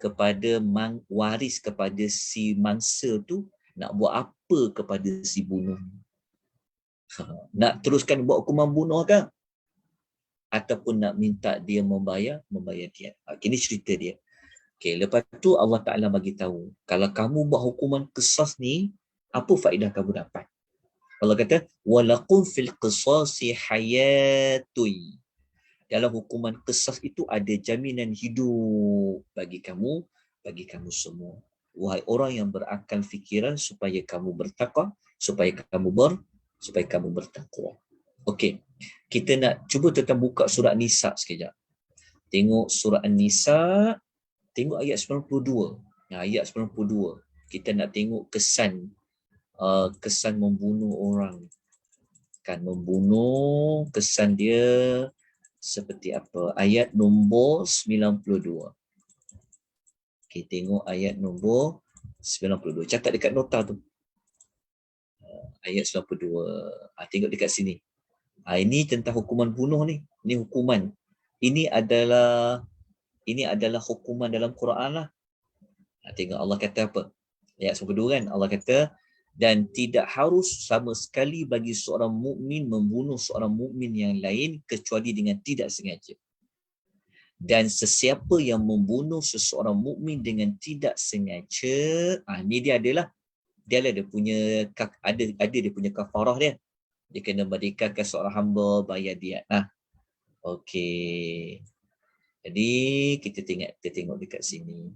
kepada waris kepada si mangsa tu nak buat apa kepada si bunuh. Nak teruskan buat hukuman bunuh ke? Ataupun nak minta dia membayar diat. Ini cerita dia. Okey, lepas tu Allah Ta'ala bagi tahu, kalau kamu buat hukuman qisas ni, apa faedah kamu dapat? Allah kata, walakum fil qisasi hayatun. Dalam hukuman qisas itu ada jaminan hidup bagi kamu semua. Wahai orang yang berakal fikiran, supaya kamu bertakwa, supaya kamu bertakwa. Okey, kita nak cuba tentang buka surah Nisa sekejap. Tengok surah An-Nisa, tengok ayat 92. Ayat 92. Kita nak tengok kesan membunuh orang. Kan membunuh, kesan dia seperti apa? Ayat nombor 92. Okey, tengok ayat nombor 92. Catat dekat nota tu. Ayat 92. Tengok dekat sini. Ini tentang hukuman bunuh ni. Ini hukuman. Ini adalah hukuman dalam Quran lah. Tengok Allah kata apa? Ayat 92 kan? Allah kata, dan tidak harus sama sekali bagi seorang mukmin membunuh seorang mukmin yang lain kecuali dengan tidak sengaja. Dan sesiapa yang membunuh seseorang mukmin dengan tidak sengaja, ni dia punya kafarah dia. Dia kena merdekakan seorang hamba, bayar diat. Okey. Jadi kita tengok dekat sini.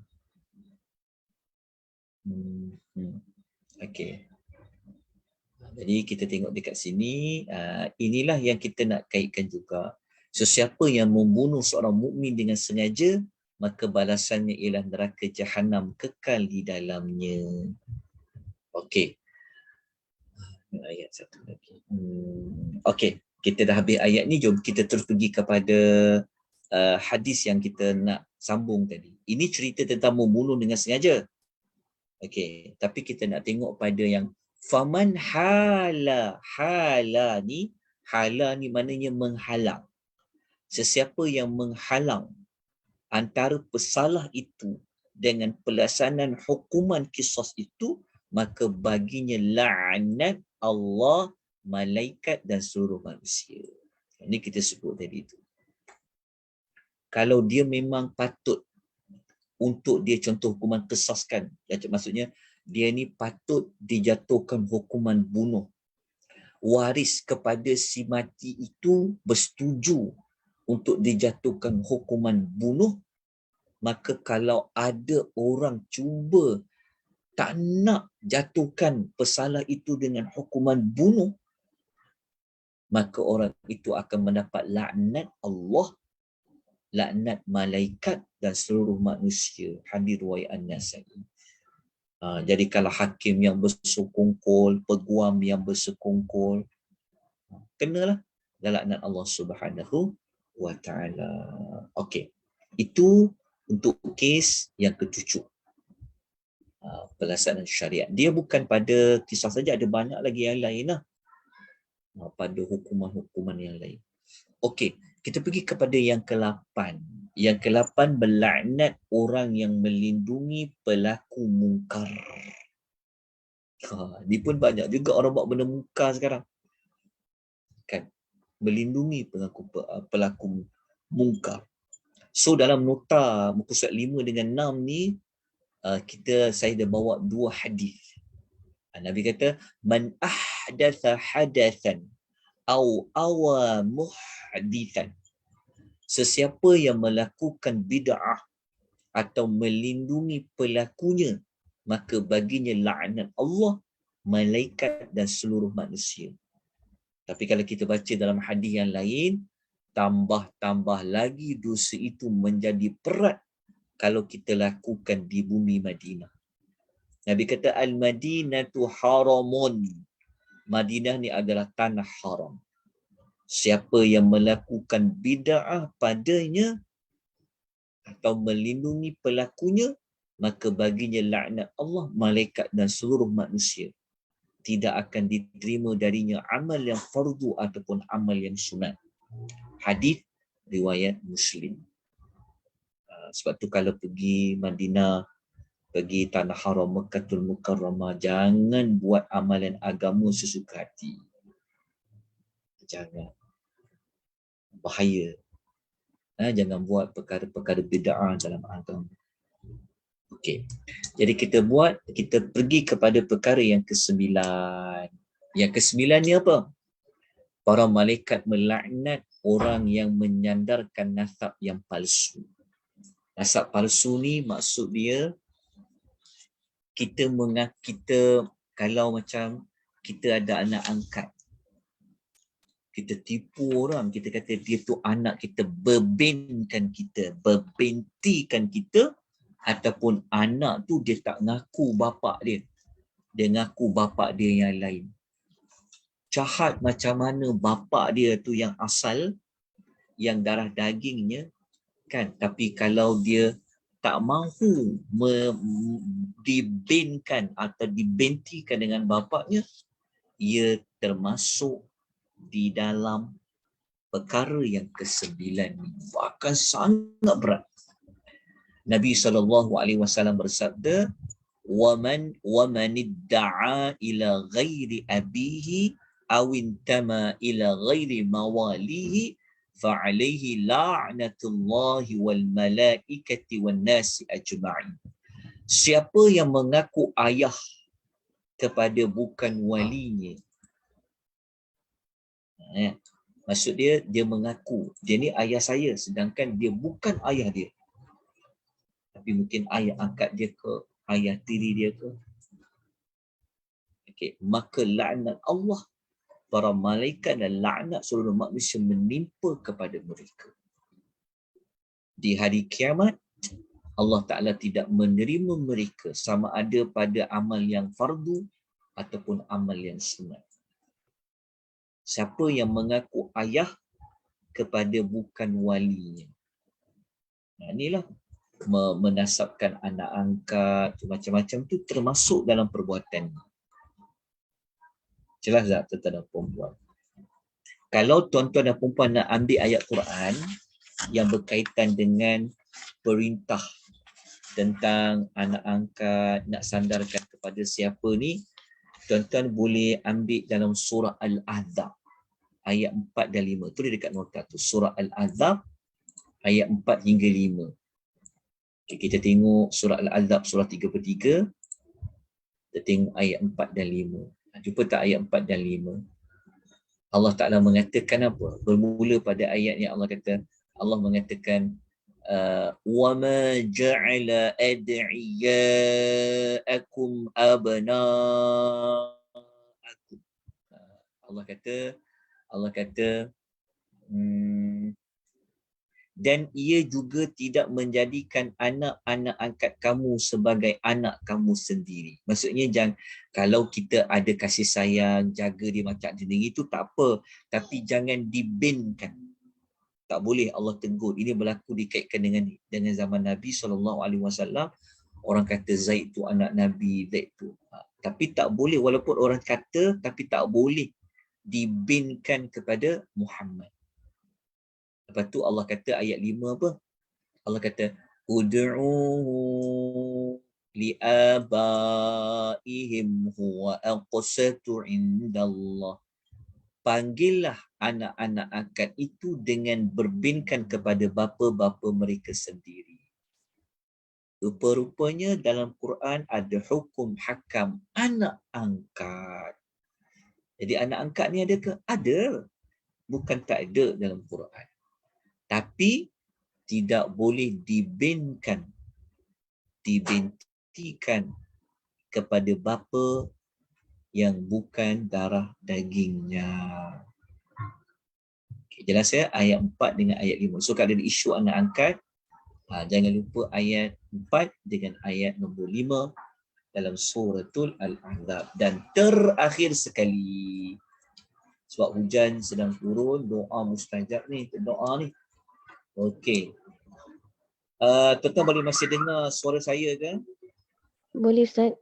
Okey. Jadi kita tengok dekat sini, inilah yang kita nak kaitkan juga. Sesiapa yang membunuh seorang mukmin dengan sengaja, maka balasannya ialah neraka Jahannam kekal di dalamnya. Okey. Ayat satu lagi. Okey. Kita dah habis ayat ni, jom kita terus pergi kepada hadis yang kita nak sambung tadi. Ini cerita tentang membunuh dengan sengaja. Okey, tapi kita nak tengok pada yang faman hala. Hala ni maknanya menghalang. Sesiapa yang menghalang antara pesalah itu dengan pelaksanaan hukuman qisas itu, maka baginya laknat Allah, malaikat dan seluruh manusia. Ini kita sebut tadi itu. Kalau dia memang patut untuk dia contoh hukuman qisas kan, maksudnya dia ni patut dijatuhkan hukuman bunuh. Waris kepada si mati itu bersetuju untuk dijatuhkan hukuman bunuh, maka kalau ada orang cuba tak nak jatuhkan pesalah itu dengan hukuman bunuh, maka orang itu akan mendapat laknat Allah, laknat malaikat dan seluruh manusia. Hadis riwayat An-Nasa'i. Jadi kalau hakim yang bersekongkol, peguam yang bersekongkol, kenalah laknat Allah Subhanahu wa ta'ala. Okey. Itu untuk kes yang ketujuh. Pelaksanaan syariat. Dia bukan pada kisah saja, ada banyak lagi yang lain lah. Pada hukuman-hukuman yang lain. Okey, kita pergi kepada yang ke-8. Yang ke-8, berlaknat orang yang melindungi pelaku mungkar. Ni pun banyak juga orang buat benda mungkar sekarang. Kan? Melindungi pelaku mungkar. So dalam nota muka surat 5 dengan 6 ni, saya dah bawa 2 hadis. Nabi kata, man ahdatha hadathan au awa muhdithan. Sesiapa yang melakukan bid'ah atau melindungi pelakunya, maka baginya laknat Allah, malaikat dan seluruh manusia. Tapi kalau kita baca dalam hadis yang lain, tambah lagi dosa itu menjadi berat kalau kita lakukan di bumi Madinah. Nabi kata al-Madinatu haramun. Madinah ni adalah tanah haram. Siapa yang melakukan bid'ah padanya atau melindungi pelakunya, maka baginya laknat Allah, malaikat dan seluruh manusia. Tidak akan diterima darinya amal yang fardu ataupun amal yang sunat. Hadis riwayat Muslim. Sebab tu kalau pergi Madinah, pergi tanah haram Mekkatul Mukarramah, jangan buat amalan agama sesuka hati. Jangan. Bahaya. Jangan buat perkara-perkara bid'ah dalam agama. Okey. Jadi kita pergi kepada perkara yang ke-9. Yang ke-9 ni apa? Para malaikat melaknat orang yang menyandarkan nasab yang palsu. Nasab palsu ni maksud dia, kita kalau macam kita ada anak angkat, kita tipu orang, kita kata dia tu anak kita, berbentikan kita, ataupun anak tu dia tak ngaku bapak dia ngaku bapak dia yang lain. Jahat macam mana bapak dia tu yang asal, yang darah dagingnya kan, tapi kalau dia tak mahu dibinkan atau dibentikan dengan bapaknya, ia termasuk di dalam perkara yang ke-9 ni. Bahkan sangat berat. Nabi SAW bersabda, وَمَنْ ادَّعَى إِلَى غَيْرِ أَبِيهِ أَوْ انْتَمَى إِلَى غَيْرِ مَوَالِيهِ فَعَلَيْهِ لَعْنَةُ اللَّهِ وَالْمَلَائِكَةِ وَالنَّاسِ أَجْمَعِينَ. Siapa yang mengaku ayah kepada bukan walinya, maksud dia mengaku dia ni ayah saya, sedangkan dia bukan ayah dia, tapi mungkin ayah angkat dia ke, ayah tiri dia ke. Okey, maka laknat Allah, para malaikat dan laknat seluruh manusia menimpa kepada mereka. Di hari kiamat, Allah Ta'ala tidak menerima mereka sama ada pada amal yang fardu ataupun amal yang sunat. Siapa yang mengaku ayah kepada bukan walinya. Inilah menasabkan anak angkat, macam-macam tu termasuk dalam perbuatan. Jelas tak tuan-tuan dan perempuan? Kalau tuan-tuan dan perempuan nak ambil ayat Quran yang berkaitan dengan perintah tentang anak angkat, nak sandarkan kepada siapa ni, tuan-tuan boleh ambil dalam surah Al-Ahzab ayat 4 dan 5. Tu dia dekat nota tu. Surah Al-Ahzab ayat 4 hingga 5. Okay, kita tengok surah Al-Ahzab surah 33. Kita tengok ayat 4 dan 5. Jumpa tak ayat 4 dan 5? Allah Ta'ala mengatakan apa? Bermula pada ayat yang Allah kata, Allah mengatakan وَمَا جَعَلَ أَدْعِيَاءَكُمْ أَبْنَاءَكُمْ. Allah kata dan ia juga tidak menjadikan anak-anak angkat kamu sebagai anak kamu sendiri. Maksudnya kalau kita ada kasih sayang, jaga dia macam sendiri itu tak apa, tapi jangan dibinkan. Tak boleh, Allah tegur. Ini berlaku dikaitkan dengan zaman Nabi SAW. Orang kata Zaid tu anak Nabi, Zaid tu. Tapi tak boleh, walaupun orang kata, tapi tak boleh dibinkan kepada Muhammad. Lepas tu Allah kata ayat 5 apa? Allah kata ud'u li'abaihim huwa aqsatu indallah. Panggillah anak-anak angkat itu dengan berbinkan kepada bapa-bapa mereka sendiri. Rupa-rupanya dalam Quran ada hukum hakam anak angkat. Jadi anak angkat ni ada ke? Ada. Bukan tak ada dalam Quran. Tapi tidak boleh dibintikan kepada bapa yang bukan darah dagingnya. Okay, jelas ya ayat 4 dengan ayat 5. So kalau ada isu anak angkat, jangan lupa ayat 4 dengan ayat nombor 5 dalam suratul Al-Ahzab. Dan terakhir sekali, sebab hujan sedang turun, doa mustajab ni, doa ni. Okey. Tuan-tuan boleh masih dengar suara saya ke? Boleh Ustaz.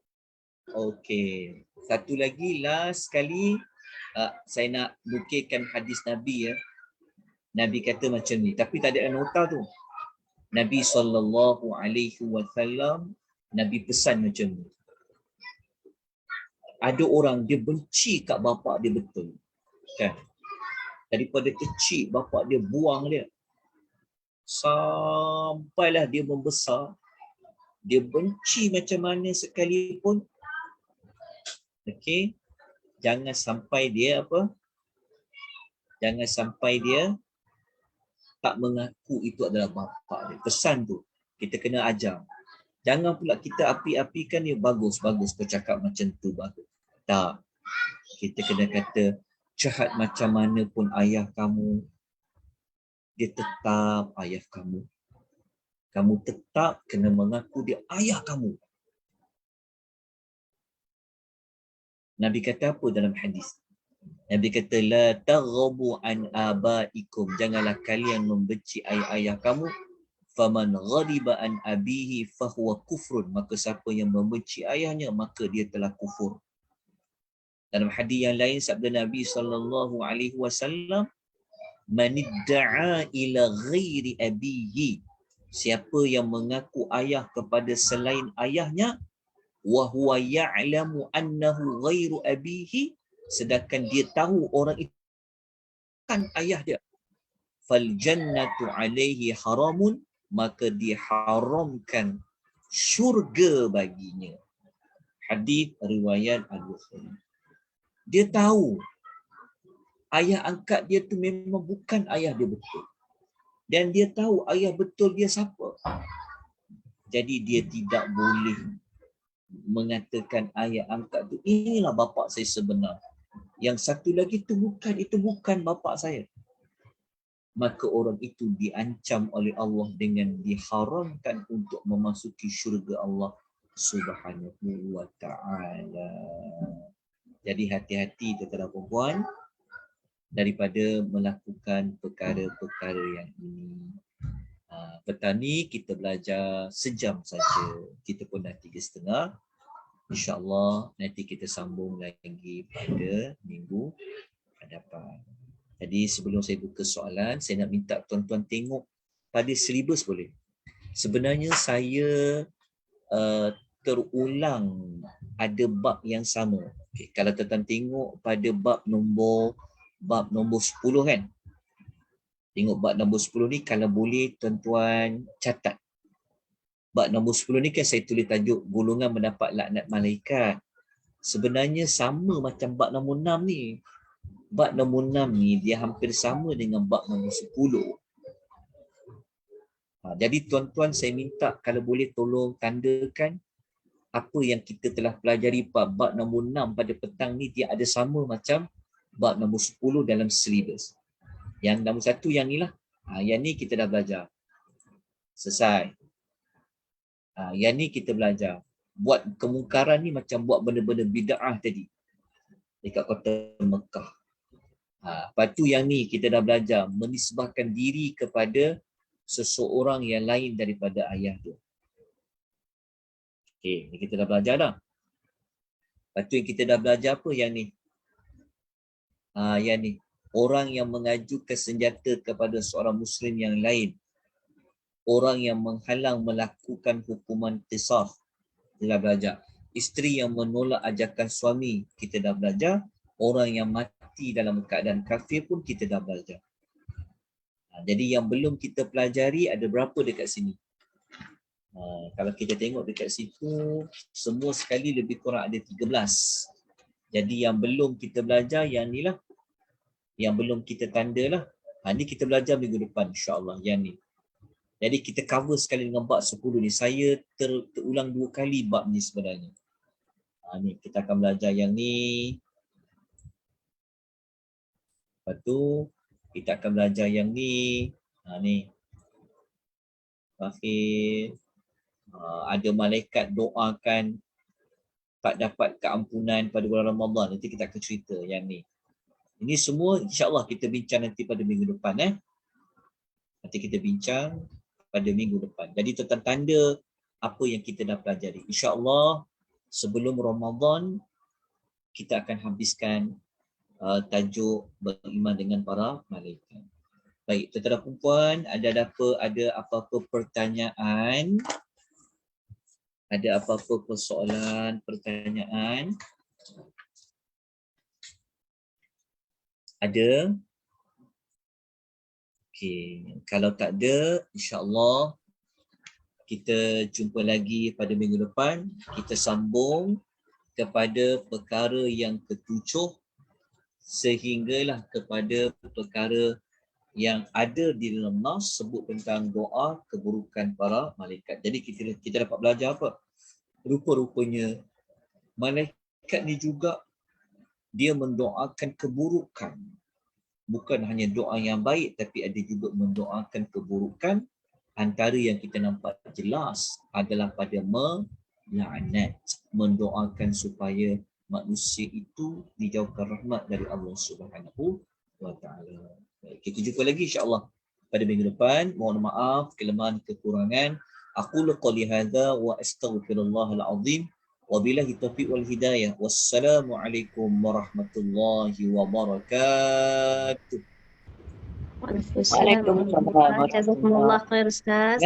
Okey. Satu lagi, last sekali, saya nak nukilkan hadis Nabi ya. Nabi kata macam ni, tapi tak ada nota tu. Nabi SAW, Nabi pesan macam ni. Ada orang dia benci kat bapak dia betul. Kan? Daripada kecil bapak dia buang dia. Sampailah dia membesar, dia benci macam mana sekalipun. Okey, jangan sampai dia tak mengaku itu adalah bapa dia. Pesan tu kita kena ajar. Jangan pula kita api-apikan dia, bagus kau cakap macam tu, bagus. Tak. Kita kena kata jahat macam mana pun ayah kamu, dia tetap ayah kamu. Kamu tetap kena mengaku dia ayah kamu. Nabi kata apa dalam hadis? Nabi kata la taghabu an abaikum, janganlah kalian membenci ayah-ayah kamu. Faman ghadiba an abihi fahuwa kufrun, maka siapa yang membenci ayahnya maka dia telah kufur. Dalam hadis yang lain sabda Nabi SAW, man idda'a ila ghairi abihi, siapa yang mengaku ayah kepada selain ayahnya, wa huwa ya'lamu annahu ghairu abihi, sedangkan dia tahu orang itu bukan ayah dia, fal jannatu alaihi haramun, maka diharamkan syurga baginya. Hadis riwayat Al-Bukhari. Dia tahu ayah angkat dia tu memang bukan ayah dia betul. Dan dia tahu ayah betul dia siapa. Jadi dia tidak boleh mengatakan ayah angkat tu inilah bapa saya sebenar. Yang satu lagi itu bukan bapa saya. Maka orang itu diancam oleh Allah dengan diharamkan untuk memasuki syurga Allah Subhanahu wa ta'ala. Jadi hati-hati tuan-tuan dan puan-puan. daripada melakukan perkara-perkara yang ini. Petani kita belajar sejam saja, kita pun dah 3.30. InsyaAllah nanti kita sambung lagi pada minggu hadapan. Jadi sebelum saya buka soalan, saya nak minta tuan-tuan tengok pada silibus boleh. Sebenarnya saya terulang ada bab yang sama. Okay, kalau tuan-tuan tengok pada bab nombor 10 kan. Tengok bab nombor 10 ni, kalau boleh tuan-tuan catat. Bab nombor 10 ni kan saya tulis tajuk golongan mendapat laknat malaikat. Sebenarnya sama macam bab nombor 6 ni. Bab nombor 6 ni dia hampir sama dengan bab nombor 10. Jadi tuan-tuan saya minta kalau boleh tolong tandakan apa yang kita telah pelajari bab nombor 6 pada petang ni, dia ada sama macam bab nombor 10 dalam silibus. Yang nombor 1 yang ni lah. Yang ni kita dah belajar. Selesai. Yang ni kita belajar. Buat kemungkaran ni macam buat benda-benda bid'ah tadi. Dekat kota Mekah. Lepas tu yang ni kita dah belajar. Menisbahkan diri kepada seseorang yang lain daripada ayah tu. Okey, ni kita dah belajar dah. Lepas tu yang kita dah belajar apa yang ni? Yang ni. Orang yang mengajukan senjata kepada seorang Muslim yang lain. Orang yang menghalang melakukan hukuman qisas, kita dah belajar. Isteri yang menolak ajakan suami, kita dah belajar. Orang yang mati dalam keadaan kafir pun kita dah belajar. Jadi yang belum kita pelajari ada berapa dekat sini? Kalau kita tengok dekat situ, semua sekali lebih kurang ada 13. Jadi yang belum kita belajar yang ni lah. Yang belum kita tanda lah. Ni kita belajar minggu depan insyaAllah yang ni. Jadi kita cover sekali dengan bab 10 ni. Saya terulang 2 kali bab ni sebenarnya. Ni kita akan belajar yang ni. Lepas tu kita akan belajar yang ni. Ni. Akhir. Ada malaikat doakan tak dapat keampunan pada bulan Ramadan. Nanti kita akan cerita yang ni. Ini semua insyaAllah kita bincang nanti pada minggu depan. Nanti kita bincang pada minggu depan. Jadi tuan-tuan tanda apa yang kita dah pelajari. InsyaAllah sebelum Ramadan kita akan habiskan tajuk beriman dengan para malaikat. Baik, tuan-tuan dan puan, ada apa-apa pertanyaan? Ada apa-apa persoalan, pertanyaan? Ada? Okey, kalau tak ada, insya-Allah kita jumpa lagi pada minggu depan. Kita sambung kepada perkara yang ke-7 sehinggalah kepada perkara yang ada di dalam nas sebut tentang doa keburukan para malaikat. Jadi kita dapat belajar apa? Rupa-rupanya malaikat ni juga dia mendoakan keburukan. Bukan hanya doa yang baik tapi ada juga mendoakan keburukan. Antara yang kita nampak jelas adalah pada melaknat, mendoakan supaya manusia itu dijauhkan rahmat dari Allah Subhanahu wa taala. Kita jumpa lagi insya-Allah pada minggu depan. Mohon maaf kelemahan kekurangan. Aqulu qouli hadza wa astaghfirullahal azim. Wabillahi taufiq wal hidayah. Wassalamualaikum warahmatullahi wabarakatuh. Waalaikumsalam. Jazakumullah khair Ustaz.